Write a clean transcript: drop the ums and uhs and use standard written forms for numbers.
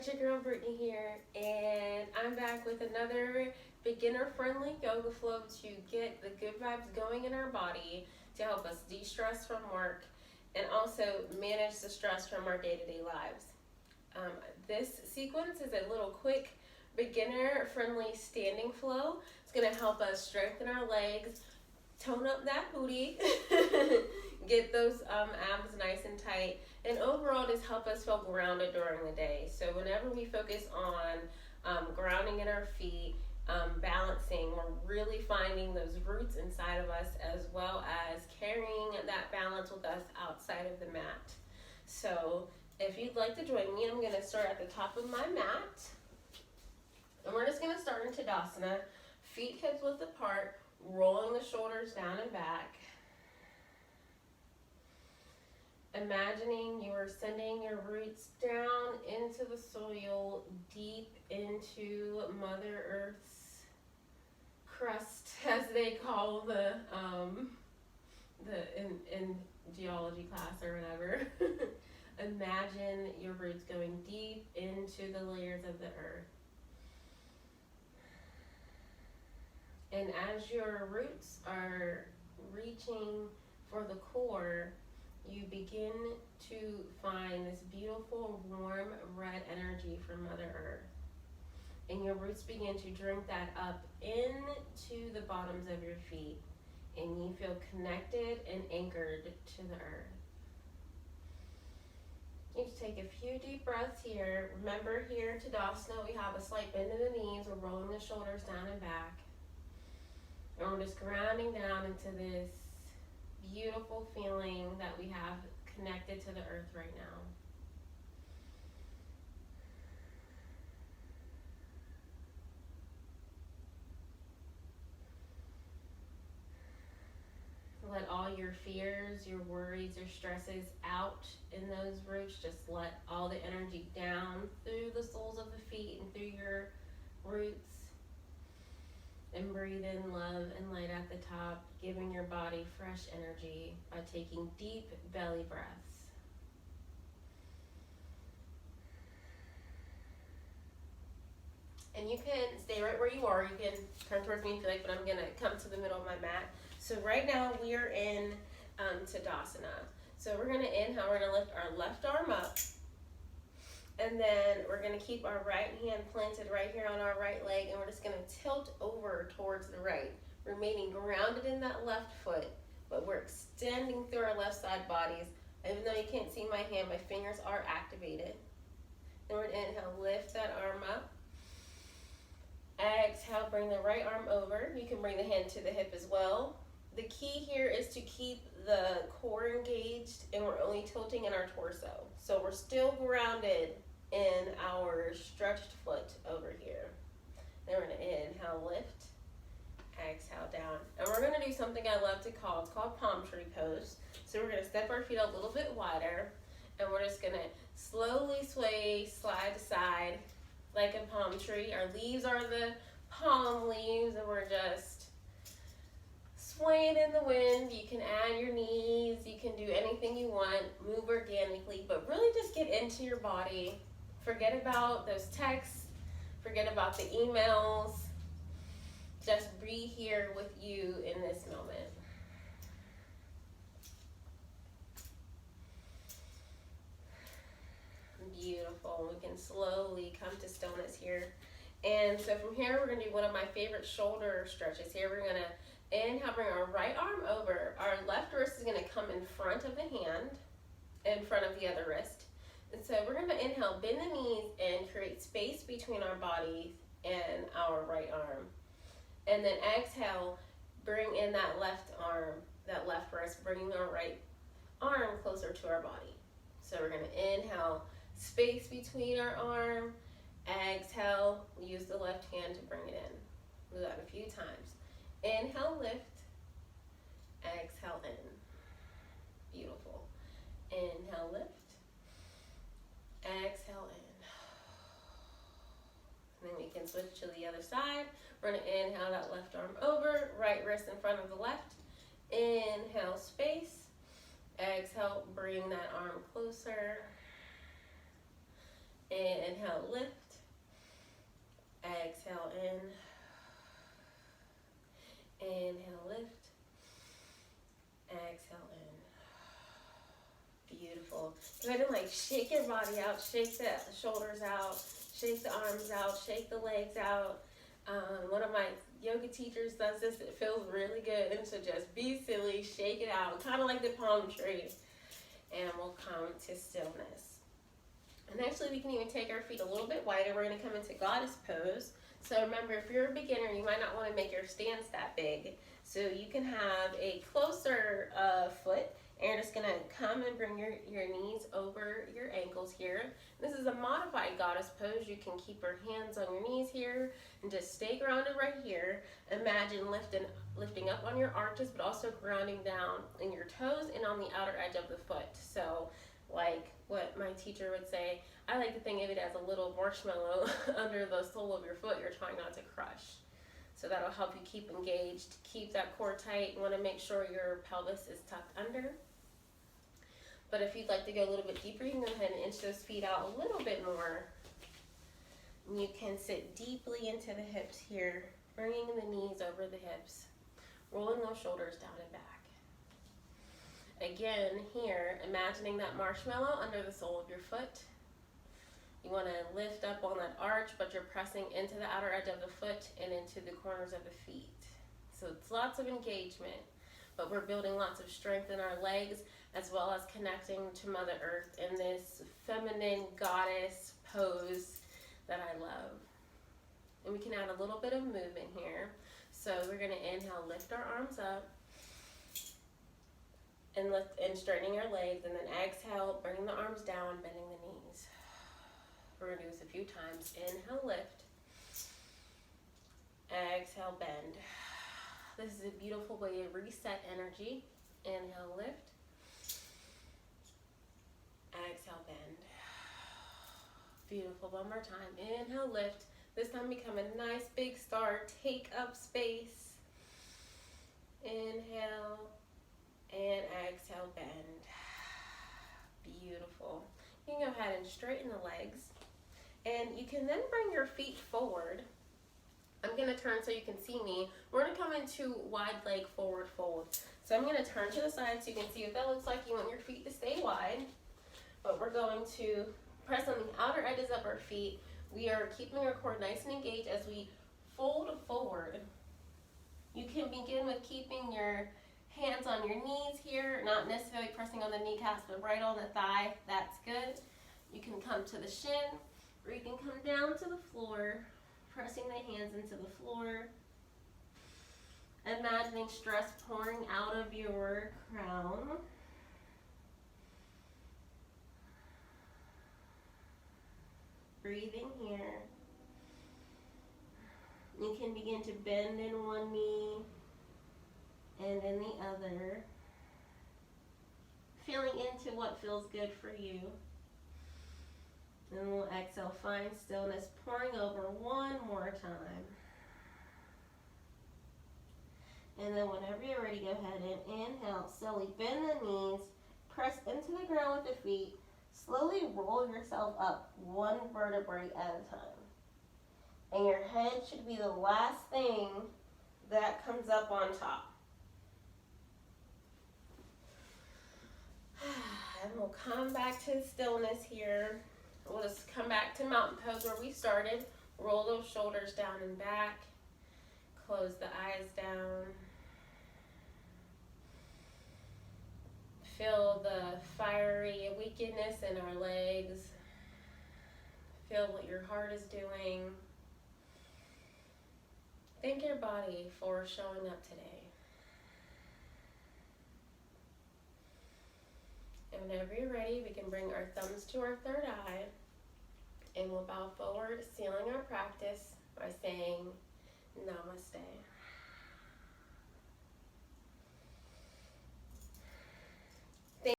It's your girl Brittany here, and I'm back with another beginner-friendly yoga flow to get the good vibes going in our body to help us de-stress from work and also manage the stress from our day-to-day lives. This sequence is a little quick beginner-friendly standing flow. It's going to help us strengthen our legs, tone up that booty, get those abs nice and tight, and overall just help us feel grounded during the day. So whenever we focus on grounding in our feet, balancing, we're really finding those roots inside of us as well as carrying that balance with us outside of the mat. So if you'd like to join me, I'm going to start at the top of my mat. And we're just going to start in Tadasana, feet hips width apart, rolling the shoulders down and back. Imagining you are sending your roots down into the soil, deep into Mother Earth's crust, as they call the in geology class or whatever. Imagine your roots going deep into the layers of the earth. And as your roots are reaching for the core, you begin to find this beautiful, warm, red energy from Mother Earth. And your roots begin to drink that up into the bottoms of your feet. And you feel connected and anchored to the earth. You just take a few deep breaths here. Remember, here in Tadasana, we have a slight bend in the knees. We're rolling the shoulders down and back. And we're just grounding down into this beautiful feeling that we have connected to the earth right now. Let all your fears, your worries, your stresses out in those roots. Just let all the energy down through the soles of the feet and through your roots. And breathe in love and light at the top, giving your body fresh energy by taking deep belly breaths. And you can stay right where you are. You can turn towards me if you like, but I'm going to come to the middle of my mat. So right now we are in Tadasana. So we're going to inhale, we're going to lift our left arm up. And then we're going to keep our right hand planted right here on our right leg, and we're just going to tilt over towards the right, remaining grounded in that left foot, but we're extending through our left side bodies. Even though you can't see my hand, my fingers are activated. Then we're going to inhale, lift that arm up. Exhale, bring the right arm over. You can bring the hand to the hip as well. The key here is to keep the core engaged, and we're only tilting in our torso. So we're still grounded in our stretched foot over here. Then we're going to inhale, lift, exhale down. And we're going to do something I love to call, it's called palm tree pose. So we're going to step our feet a little bit wider, and we're just going to slowly sway, slide to side like a palm tree. Our leaves are the palm leaves, and we're just swaying in the wind. You can add your knees, you can do anything you want, move organically, but really just get into your body. Forget about those texts, forget about the emails. Just be here with you in this moment. Beautiful. We can slowly come to stillness here. And so from here, we're going to do one of my favorite shoulder stretches here. We're going to inhale, bring our right arm over. Our left wrist is going to come in front of the hand, in front of the other wrist. And so we're going to inhale, bend the knees, and create space between our bodies and our right arm. And then exhale, bring in that left arm, that left wrist, bringing our right arm closer to our body. So we're going to inhale, space between our arm. Exhale, use the left hand to bring it in. Do that a few times. Inhale, lift. Exhale, in. Beautiful. Inhale, lift. Exhale, in. And then we can switch to the other side. We're going to inhale that left arm over, right wrist in front of the left. Inhale, space. Exhale, bring that arm closer. Inhale, lift. Exhale, in. Inhale, lift. Exhale, in. Beautiful. Go ahead and shake your body out, shake the shoulders out, shake the arms out, shake the legs out. One of my yoga teachers does this. It feels really good. And so just be silly, shake it out, kind of like the palm tree. And we'll come to stillness. And actually, we can even take our feet a little bit wider. We're going to come into goddess pose. So remember, if you're a beginner, you might not want to make your stance that big. So you can have a closer foot. And you're just going to come and bring your knees over your ankles here. This is a modified goddess pose. You can keep your hands on your knees here and just stay grounded right here. Imagine lifting up on your arches, but also grounding down in your toes and on the outer edge of the foot. So like what my teacher would say, I like to think of it as a little marshmallow under the sole of your foot you're trying not to crush. So that'll help you keep engaged, keep that core tight. You want to make sure your pelvis is tucked under. But if you'd like to go a little bit deeper, you can go ahead and inch those feet out a little bit more. And you can sit deeply into the hips here, bringing the knees over the hips, rolling those shoulders down and back. Again, here, imagining that marshmallow under the sole of your foot. You want to lift up on that arch, but you're pressing into the outer edge of the foot and into the corners of the feet. So it's lots of engagement, but we're building lots of strength in our legs, as well as connecting to Mother Earth in this feminine goddess pose that I love. And we can add a little bit of movement here. So we're going to inhale, lift our arms up, and lift and straightening our legs, and then exhale, bringing the arms down, bending the knees. We're going to do this a few times. Inhale, lift. Exhale, bend. This is a beautiful way to reset energy. Inhale, lift. Exhale, bend. Beautiful. One more time. Inhale, lift. This time become a nice big star. Take up space. Inhale and exhale, bend. Beautiful. You can go ahead and straighten the legs. And you can then bring your feet forward. I'm going to turn so you can see me. We're going to come into wide leg forward fold. So I'm going to turn to the side so you can see what that looks like. You want your feet to stay wide. But we're going to press on the outer edges of our feet. We are keeping our core nice and engaged as we fold forward. You can begin with keeping your hands on your knees here, not necessarily pressing on the kneecaps, but right on the thigh. That's good. You can come to the shin, or you can come down to the floor, pressing the hands into the floor. Imagining stress pouring out of your crown. Breathing here. You can begin to bend in one knee and in the other. Feeling into what feels good for you. And we'll exhale, find stillness, pouring over one more time. And then whenever you're ready, go ahead and inhale. Slowly bend the knees, press into the ground with the feet. Slowly roll yourself up one vertebrae at a time. And your head should be the last thing that comes up on top. And we'll come back to stillness here. We'll just come back to mountain pose where we started. Roll those shoulders down and back. Close the eyes down. Feel the fiery weakness in our legs. Feel what your heart is doing. Thank your body for showing up today. And whenever you're ready, we can bring our thumbs to our third eye. And we'll bow forward, sealing our practice by saying Namaste.